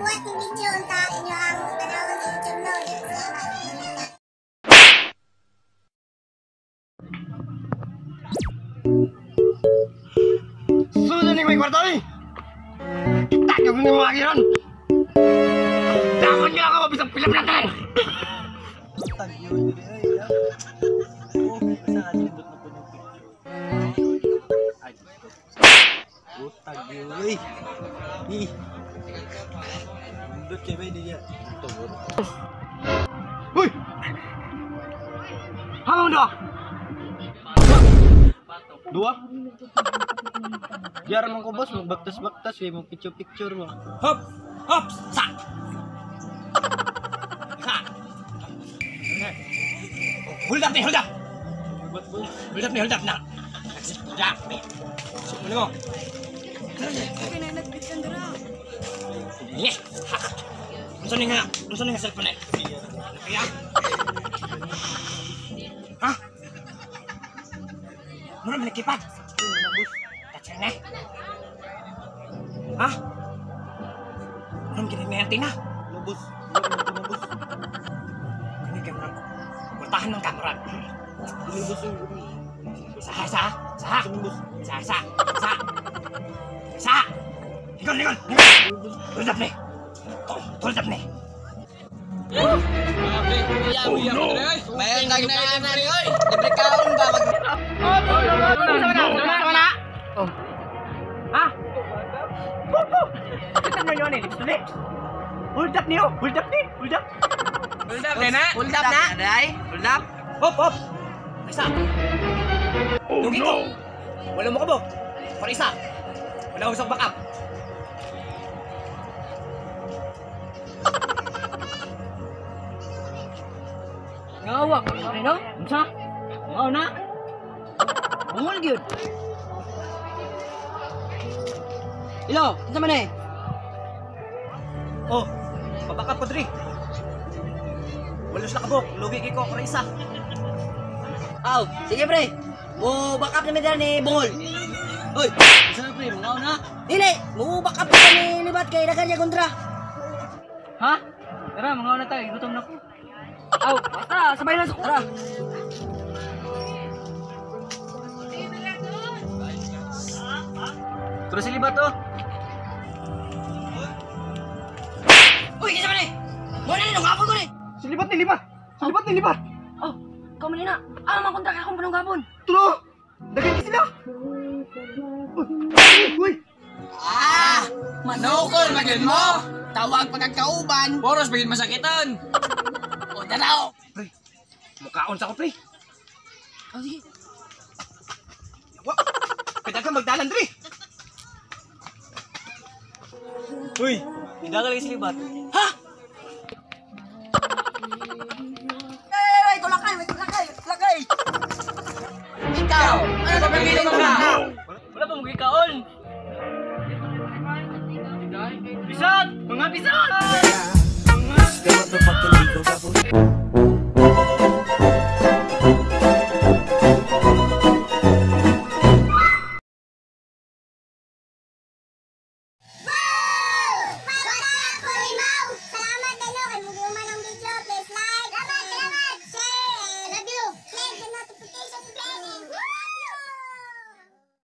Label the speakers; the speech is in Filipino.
Speaker 1: buat ng video unta inyo ang tanawon sa YouTube no.
Speaker 2: Sudah nih, kwarto nih. Kita gak punya lagi kan? Jangan nggak kamu bisa film natin. Woi, halo dah. Dua. Biar emang kau bos mau baktas ya mau picture mau. Hop, hop, sa. Ha. Hold up nih, hold up. Hold up nih, hold up nah. Hold up nih. Mana mau? Nih. Musuh nih cellphone nih. Ya. Hah? Mana beli kipas? Bos. Kacanya. Hah? Belum kirim antenna. Bos. Bos. Ini kamera. Bertahan ng kamera. Ini bos. Sa. Ikon. Hold up nih. Hold up nih. Oh no.
Speaker 3: Bayang lagi na libre oy. Libre kaon ba mag
Speaker 2: Mana? Oh. Ah. Kita nyo ni lips. Hold up niyo. Hold up.
Speaker 3: Hold up na. Hold up na. Dai. Hold up.
Speaker 2: Hop. Isa.
Speaker 3: Oh no.
Speaker 2: Wala mo kabog. Para isa. Wala usok backup. Ngawak, ano? Unsa? Ngaw na. Bungol gyud. Ilo, unsa man eh? Oh, babakap ko diri. Wala sila kabog, lugi kay ko para isa.
Speaker 3: Aw, sige pre. Mo backup na medal ni Bungol.
Speaker 2: Hoy, unsa na pre, ngaw na?
Speaker 3: Dili, mo backup ka ni libat kay dagan niya kontra.
Speaker 2: Ha? Tara, mangaw na tayo, gutom na ko. Aw, basta, sabay lang sa kutra. Terus sili ba to?
Speaker 3: Uy, kisa man eh. Mo na ni ngapon ko ni.
Speaker 2: Silibat ni libat.
Speaker 3: Oh, kau man na. Ah, makontra ka akong panunggapon.
Speaker 2: Tulo! Dagan sila! Uy!
Speaker 3: Ah, manukol magin mo. Tawag pagkakauban. Boros bagin masakitan. O daraw.
Speaker 2: Pre, mukhaon sa ko, pre.
Speaker 3: Oh, sige.
Speaker 2: Wa, pwede ka magdalan, pre. Uy, hindi ka lang silibat.
Speaker 3: Ha? Ay, tulakay. Ikaw, ano ba pagkili mo ka?
Speaker 2: Wala pa mong ikaon. Bisot! Mga bisot!
Speaker 4: Este motherfucking Eagle Rebel.